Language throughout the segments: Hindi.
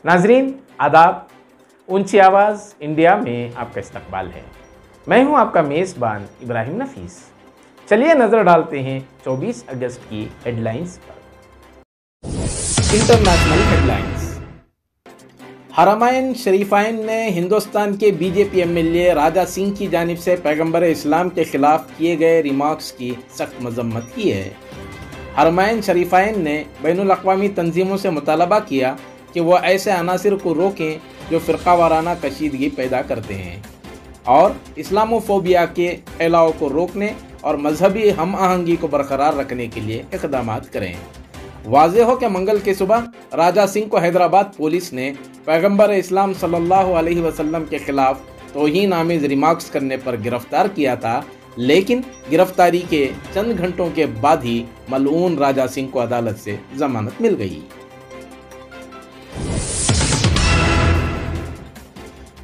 नाजरीन आदाब, ऊंची आवाज़ इंडिया में आपका इस्तकबाल है। मैं हूं आपका मेज़बान इब्राहिम नफीस। चलिए नज़र डालते हैं 24 अगस्त की हेडलाइंस पर। International headlines. हरमैन शरीफैन ने हिंदुस्तान के बीजेपी एमएलए राजा सिंह की जानिब से पैगंबर इस्लाम के खिलाफ किए गए रिमार्क्स की सख्त मजम्मत की है। हरमैन शरीफैन ने बैनुल अक़वामी तंजीमों से मुतालबा किया कि वह ऐसे अनासिर को रोकें जो फ़िरका वाराना कशीदगी पैदा करते हैं और इस्लामोफोबिया के फैलाव को रोकने और मजहबी हम आहंगी को बरकरार रखने के लिए इक़दाम करें। वाज़ेह हो कि मंगल की सुबह राजा सिंह को हैदराबाद पुलिस ने पैगंबर इस्लाम सल्लल्लाहु अलैहि वसल्लम के खिलाफ तौहीन आमेज़ रिमार्क्स करने पर गिरफ्तार किया था, लेकिन गिरफ्तारी के चंद घंटों के बाद ही मलऊन राजा सिंह को अदालत से जमानत मिल गई।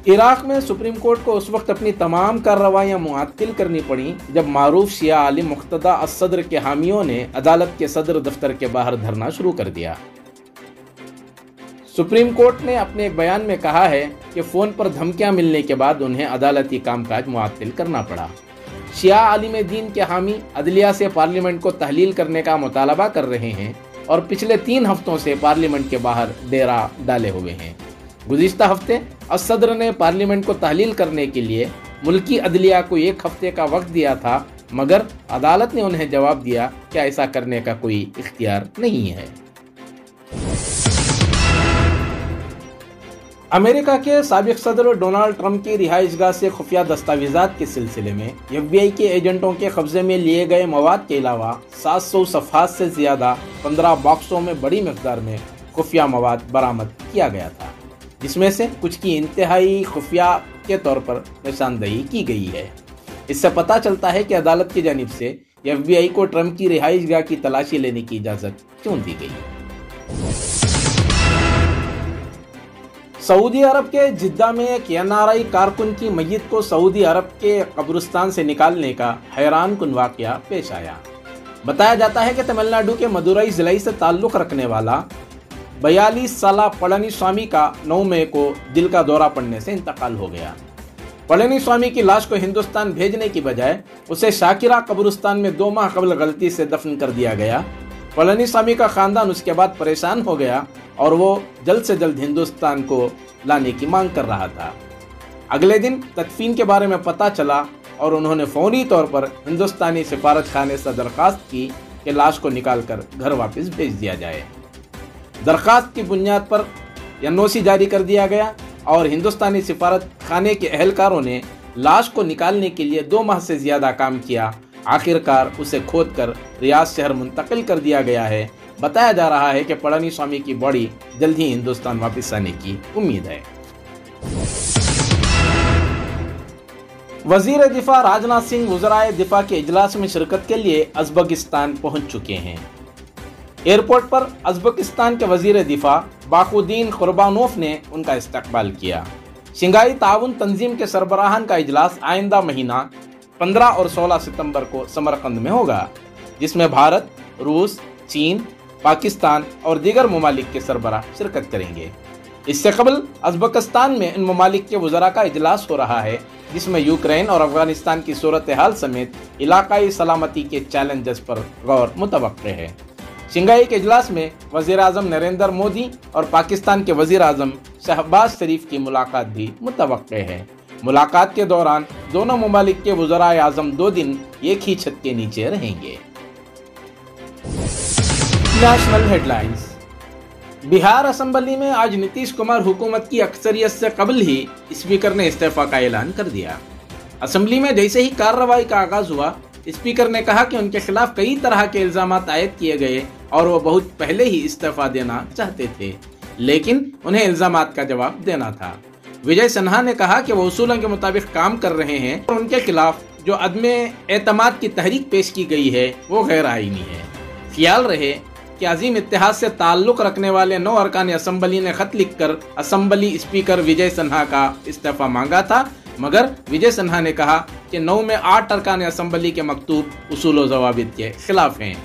इराक़ में सुप्रीम कोर्ट को उस वक्त अपनी तमाम कार्रवाइयाँ मुअत्तिल करनी पड़ी जब मारूफ शिया आलिम मुक़्तदा अस-सद्र के हामियों ने अदालत के सदर दफ्तर के बाहर धरना शुरू कर दिया। सुप्रीम कोर्ट ने अपने एक बयान में कहा है कि फ़ोन पर धमकियां मिलने के बाद उन्हें अदालती कामकाज मुअत्तिल करना पड़ा। शिया आलिम दीन के हामी अदलिया से पार्लियामेंट को तहलील करने का मुतालबा कर रहे हैं और पिछले 3 हफ्तों से पार्लियामेंट के बाहर डेरा डाले हुए हैं। गुज़िश्ता हफ्ते अस-सद्र ने पार्लियामेंट को तहलील करने के लिए मुल्की अदलिया को 1 हफ्ते का वक्त दिया था, मगर अदालत ने उन्हें जवाब दिया कि ऐसा करने का कोई इख्तियार नहीं है। अमेरिका के साबिक सदर डोनाल्ड ट्रंप की रिहाइशगाह से खुफिया दस्तावेजात के सिलसिले में FBI के एजेंटों के कब्जे में लिए गए मवाद के अलावा 700 सफ़हात से ज़्यादा 15 बॉक्सों में बड़ी मिक़दार में खुफिया मवाद बरामद किया गया था, जिसमें से कुछ की इंतहाई खुफिया के तौर पर निशानदही की गई है। इससे पता चलता है कि अदालत की जानिब से FBI को ट्रंप की रिहाइशगाह की तलाशी लेने की इजाज़त क्यों दी गई। सऊदी अरब के जिद्दा में एक NRI कारकुन की मय्यत को सऊदी अरब के कब्रिस्तान से निकालने का हैरान कुन वाक़या पेश आया। बताया जाता है कि तमिलनाडु के मदुरई ज़िले से ताल्लुक़ रखने वाला 42 साला पळनिस्वामी का 9 मई को दिल का दौरा पड़ने से इंतकाल हो गया। पळनिस्वामी की लाश को हिंदुस्तान भेजने की बजाय उसे शाकिरा कब्रिस्तान में 2 माह कबल गलती से दफन कर दिया गया। पळनिस्वामी का ख़ानदान उसके बाद परेशान हो गया और वो जल्द से जल्द हिंदुस्तान को लाने की मांग कर रहा था। अगले दिन तदफीन के बारे में पता चला और उन्होंने फौरी तौर पर हिंदुस्तानी सिफारत खाने से दरख्वास्त की कि लाश को निकालकर घर वापस भेज दिया जाए। दरख्वास्त की बुनियाद पर NOC जारी कर दिया गया और हिंदुस्तानी सिफारत खाने के अहलकारों ने लाश को निकालने के लिए 2 माह से ज़्यादा काम किया। आखिरकार उसे खोदकर रियाद शहर मुंतकिल कर दिया गया है। बताया जा रहा है कि पळनिस्वामी की बॉडी जल्द ही हिंदुस्तान वापस आने की उम्मीद है। वजीर दिफा राजनाथ सिंह वज़राए दिफा के इजलास में शिरकत के लिए उज़्बेकिस्तान पहुंच चुके हैं। एयरपोर्ट पर उज़्बेकिस्तान के वजीर दिफा बाखुद्दीन कुर्बानोव ने उनका इस्तकबाल किया। शंघाई ताउन तंजीम के सरबराहान का इजलास आइंदा महीना 15 और 16 सितंबर को समरकंद में होगा, जिसमें भारत, रूस, चीन, पाकिस्तान और दीगर ममालिक के सरबराह शिरकत करेंगे। इससे कबल उज़्बेकिस्तान में इन ममालिक के वज़रा का इजलास हो रहा है, जिसमें यूक्रेन और अफगानिस्तान की सूरत हाल समेत इलाकाई सलामती के चैलेंजेस पर गौर मुतवक्के है। शंघाई के इजलास में वज़ीर आज़म नरेंद्र मोदी और पाकिस्तान के वज़ीर आज़म शहबाज शरीफ की मुलाकात भी मुतवक्के है। मुलाकात के दौरान दोनों ममालिक के वज़राए आज़म 2 दिन एक ही छत के नीचे रहेंगे। National headlines. बिहार असेंबली में आज नीतीश कुमार हुकूमत की अक्सरियत से कबल ही स्पीकर ने इस्तीफा का ऐलान कर दिया। असेंबली में जैसे ही कार्रवाई का आगाज हुआ, स्पीकर ने कहा कि उनके खिलाफ कई तरह के इल्जामात आयद किए गए और वो बहुत पहले ही इस्तीफा देना चाहते थे, लेकिन उन्हें इल्जामात का जवाब देना था। विजय सिन्हा ने कहा कि वो उसूलों के मुताबिक काम कर रहे हैं और उनके खिलाफ जो अदमे एतमाद की तहरीक पेश की गई है वो गैर आईनी है। ख्याल रहे कि अजीम इत्तेहाद से ताल्लुक़ रखने वाले 9 अरकान असेंबली ने खत लिखकर असेंबली स्पीकर विजय सिन्हा का इस्तीफा मांगा था, मगर विजय सिन्हा ने कहा कि 9 में 8 अरकान असेंबली के मकतूब उसूल व ज़वाबित के खिलाफ हैं।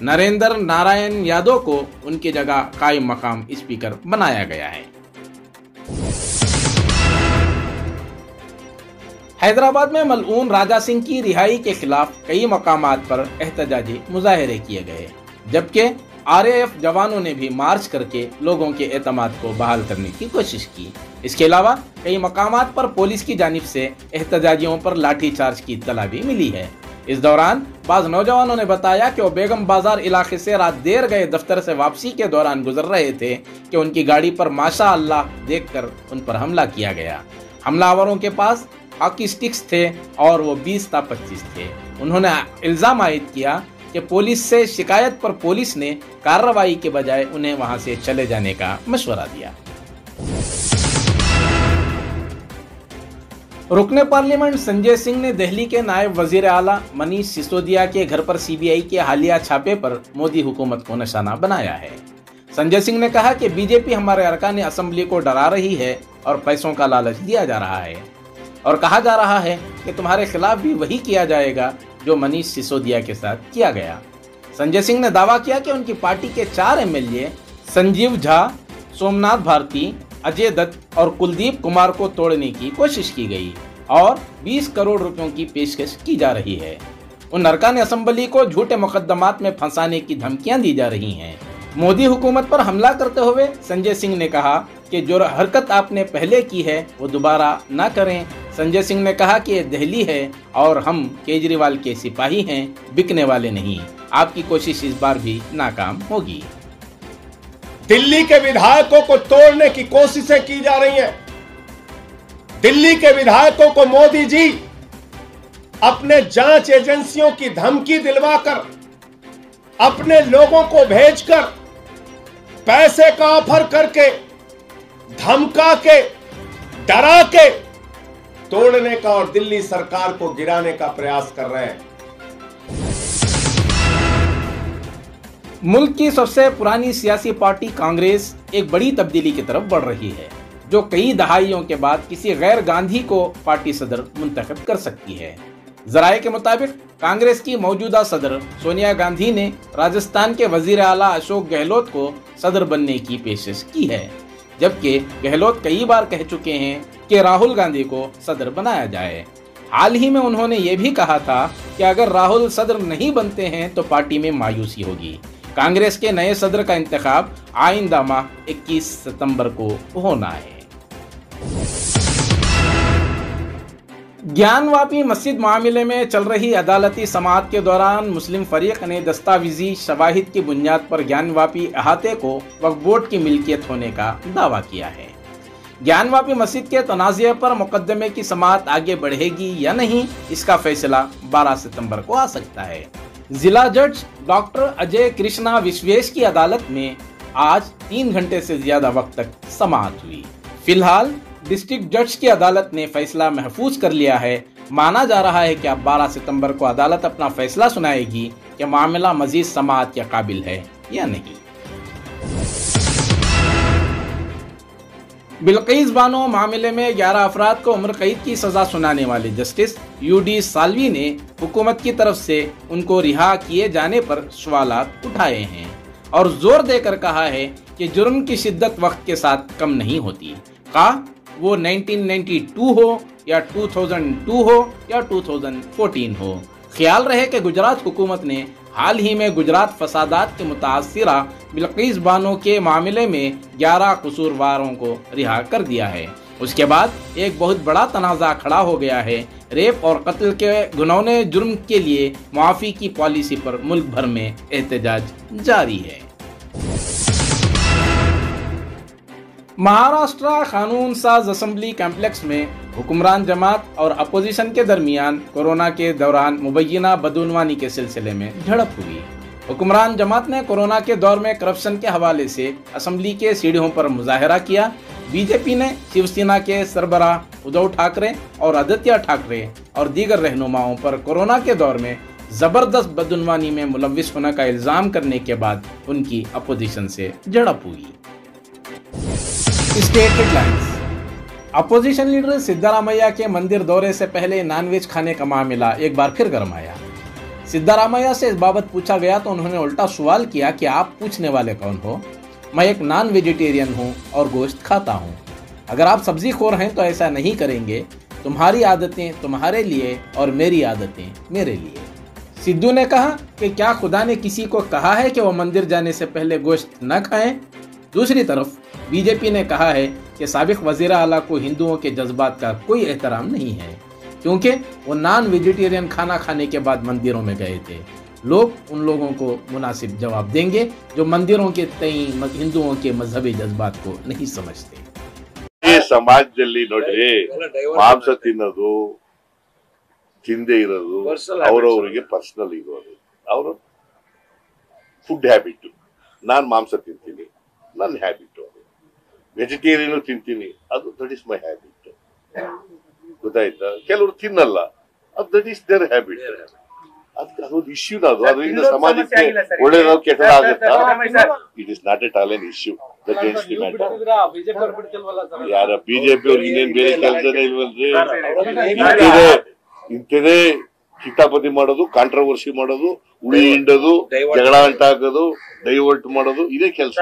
नरेंद्र नारायण यादव को उनकी जगह कायम मकाम स्पीकर बनाया गया है। हैदराबाद में मलऊन राजा सिंह की रिहाई के खिलाफ कई मकामात पर एहतजाजी मुजाहरे किए गए, जबकि आरएएफ जवानों ने भी मार्च करके लोगों के एतमाद को बहाल करने की कोशिश की। इसके अलावा कई मकामात पर पुलिस की जानिब से एहतजाजियों पर लाठीचार्ज की इत्तला भी मिली है। इस दौरान बाज नौजवानों ने बताया कि वो बेगम बाजार इलाके से रात देर गए दफ्तर से वापसी के दौरान गुजर रहे थे कि उनकी गाड़ी पर माशा अल्लाह देखकर उन पर हमला किया गया। हमलावरों के पास हॉकी स्टिक्स थे और वो 20 था 25 थे। उन्होंने इल्जाम आयद किया कि पुलिस से शिकायत पर पुलिस ने कार्रवाई के बजाय उन्हें वहां से चले जाने का मशवरा दिया। रुकने पार्लियामेंट संजय सिंह ने दिल्ली के नायब वजीर आला मनीष सिसोदिया के घर पर सीबीआई के हालिया छापे पर मोदी हुकूमत को निशाना बनाया है। संजय सिंह ने कहा कि बीजेपी हमारे अरकान असेंबली को डरा रही है और पैसों का लालच दिया जा रहा है और कहा जा रहा है कि तुम्हारे खिलाफ भी वही किया जाएगा जो मनीष सिसोदिया के साथ किया गया। संजय सिंह ने दावा किया कि उनकी पार्टी के 4 एमएलए संजीव झा, सोमनाथ भारती, अजय दत्त और कुलदीप कुमार को तोड़ने की कोशिश की गई और 20 करोड़ रुपयों की पेशकश की जा रही है। उन अरकान असेंबली को झूठे मुकदमात में फंसाने की धमकियां दी जा रही हैं। मोदी हुकूमत पर हमला करते हुए संजय सिंह ने कहा कि जो हरकत आपने पहले की है वो दोबारा ना करें। संजय सिंह ने कहा कि ये दिल्ली है और हम केजरीवाल के सिपाही हैं, बिकने वाले नहीं। आपकी कोशिश इस बार भी नाकाम होगी। दिल्ली के विधायकों को तोड़ने की कोशिशें की जा रही हैं। दिल्ली के विधायकों को मोदी जी अपने जांच एजेंसियों की धमकी दिलवाकर, अपने लोगों को भेजकर, पैसे का ऑफर करके, धमका के, डरा के तोड़ने का और दिल्ली सरकार को गिराने का प्रयास कर रहे हैं। मुल्क की सबसे पुरानी सियासी पार्टी कांग्रेस एक बड़ी तब्दीली की तरफ बढ़ रही है, जो कई दहाइयों के बाद किसी गैर गांधी को पार्टी सदर मुंतखब कर सकती है। जराये के मुताबिक कांग्रेस की मौजूदा सदर सोनिया गांधी ने राजस्थान के वजीर आला अशोक गहलोत को सदर बनने की पेशकश की है, जबकि गहलोत कई बार कह चुके हैं कि राहुल गांधी को सदर बनाया जाए। हाल ही में उन्होंने ये भी कहा था कि अगर राहुल सदर नहीं बनते हैं तो पार्टी में मायूसी होगी। कांग्रेस के नए सदर का इंतखाब आइंदा माह 21 सितंबर को होना है। ज्ञानवापी मस्जिद मामले में चल रही अदालती समाअत के दौरान मुस्लिम फरीक ने दस्तावेजी शवाहिद की बुनियाद पर ज्ञानवापी अहाते को वक्फ बोर्ड की मिल्कियत होने का दावा किया है। ज्ञानवापी मस्जिद के तनाज़े पर मुकदमे की समाअत आगे बढ़ेगी या नहीं, इसका फैसला 12 सितंबर को आ सकता है। जिला जज डॉक्टर अजय कृष्णा विश्वेश की अदालत में आज 3 घंटे से ज्यादा वक्त तक समाअत हुई। फिलहाल डिस्ट्रिक्ट जज की अदालत ने फैसला महफूज कर लिया है। माना जा रहा है कि अब 12 सितंबर को अदालत अपना फैसला सुनाएगी कि मामला मजीद समाअत के काबिल है या नहीं। बिल्किस बानो मामले में 11 अफराद को उम्र कैद की सजा सुनाने वाले जस्टिस यूडी साल्वी ने हुकूमत की तरफ से उनको रिहा किए जाने पर सवालात उठाए हैं और जोर देकर कहा है कि जुर्म की शिद्दत वक्त के साथ कम नहीं होती, कहा वो 1992 हो या 2002 हो या 2014 हो। ख्याल रहे कि गुजरात हुकूमत ने हाल ही में गुजरात फसादात के मुतासिरा बिल्किस बानो के मामले में 11 कसूरवारों को रिहा कर दिया है। उसके बाद एक बहुत बड़ा तनाज़ा खड़ा हो गया है। रेप और कत्ल के घिनौने जुर्म के लिए मुआफ़ी की पॉलिसी पर मुल्क भर में एहतजाज जारी है। महाराष्ट्र कानून साज असेंबली कॉम्प्लेक्स में हुक्मरान जमात और अपोजिशन के दरमियान कोरोना के दौरान मुबैना बदउनवानी के सिलसिले में झड़प हुई। हुक्मरान जमात ने कोरोना के दौर में करप्शन के हवाले से असेंबली के सीढ़ियों पर मुजाहरा किया। बीजेपी ने शिवसेना के सरबराह उद्धव ठाकरे और आदित्य ठाकरे और दीगर रहनुमाओं पर कोरोना के दौर में जबरदस्त बदउनवानी में मुलव्विस होने का इल्जाम करने के बाद उनकी अपोजिशन से झड़प हुई। State headlines. Opposition leader Siddaramaiah के मंदिर दौरे से पहले नॉनवेज खाने का मामला एक बार फिर गर्म आया। सिद्धारामैया से इस बाबत पूछा गया तो उन्होंने उल्टा सवाल किया कि आप पूछने वाले कौन हो? मैं एक नॉन वेजिटेरियन हूँ और गोश्त खाता हूँ। अगर आप सब्जी खोर हैं तो ऐसा नहीं करेंगे। तुम्हारी आदतें तुम्हारे लिए और मेरी आदतें मेरे लिए। सिद्धू ने कहा कि क्या खुदा ने किसी को कहा है कि वो मंदिर जाने से पहले गोश्त न खाएं? दूसरी तरफ बीजेपी ने कहा है कि साबिक वज़ीर आला को हिंदुओं के जज्बात का कोई एहतराम नहीं है, क्योंकि वो नॉन वेजिटेरियन खाना खाने के बाद मंदिरों में गए थे। लोग उन लोगों को मुनासिब जवाब देंगे जो मंदिरों के तई हिंदुओं के मजहबी जज्बात को नहीं समझते। ಈ ಸಮಾಜದಲ್ಲಿ ನೋಡ್ರಿ, ಮಾಂಸ ತಿನ್ನೋದು ತಿಂದೇ ಇರೋದು ಅವರವರಿಗೆ ಪರ್ಸನಲ್ ಇರೋದು, ಅವರ ಫುಡ್ ಹ್ಯಾಬಿಟ್. ನಾನು ಮಾಂಸ ತಿಂತೀನಿ, ನನ್ನ ಹ್ಯಾಬಿಟ್. ವೆಜಿಟೇರಿಯನ್ ತಿಂತೀನಿ, ಅದು ದಟ್ ಇಸ್ ಮೈ ಹ್ಯಾಬಿಟ್. ಗೊತ್ತಾಯ್ತಾ? ಕೆಲವರು ತಿನ್ನಲ್ಲ, ಅದು ದಟ್ ಇಸ್ ದೇರ್ ಹ್ಯಾಬಿಟ್. ಅದೊಂದು ಇಶ್ಯೂ. ಅದರಿಂದ ಸಮಾಜಕ್ಕೆ ಒಳ್ಳೇದಾಗ ಕೆಟ್ಟದಾಗುತ್ತಾ? It is not at all an issue. ಯಾರ ಬಿಜೆಪಿ ಅವ್ರಿಗೆ ಇನ್ನೇನ್ ಬೇರೆ ಕೆಲಸನೇ ಇಲ್ವಲ್ರಿ? ಇಂಥದೇ ಕಿತಾಪತಿ ಮಾಡೋದು, ಕಾಂಟ್ರವರ್ಸಿ ಮಾಡೋದು, ಉಳಿ ಹಿಂಡೋದು, ಜಗಳ ಅಂಟಾಕೋದು, ಡೈವರ್ಟ್ ಮಾಡೋದು, ಇದೇ ಕೆಲಸ.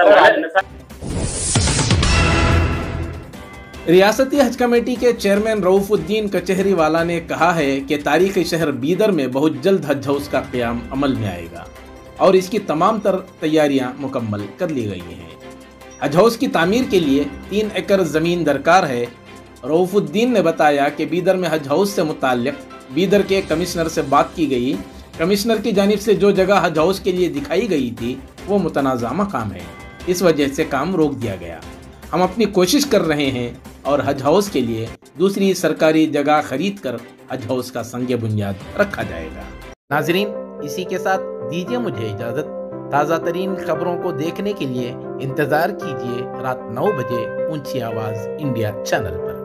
रियासती हज कमेटी के चेयरमैन रऊफुद्दीन कचहरीवाला ने कहा है कि तारीखी शहर बीदर में बहुत जल्द हज हाउस का क़याम अमल में आएगा और इसकी तमाम तैयारियां मुकम्मल कर ली गई हैं। हज हाउस की तामीर के लिए 3 एकड़ ज़मीन दरकार है। रऊफुद्दीन ने बताया कि बीदर में हज हाउस से मुताल्लिक़ बीदर के कमिश्नर से बात की गई। कमिश्नर की जानिब से जो जगह हज हाउस के लिए दिखाई गई थी वो मुतनाज़ा मकाम है, इस वजह से काम रोक दिया गया। हम अपनी कोशिश कर रहे हैं और हज हाउस के लिए दूसरी सरकारी जगह खरीद कर हज हाउस का संग बुनियाद रखा जाएगा। नाजरीन, इसी के साथ दीजिए मुझे इजाज़त। ताज़ा तरीन खबरों को देखने के लिए इंतज़ार कीजिए रात 9 बजे ऊंची आवाज़ इंडिया चैनल पर।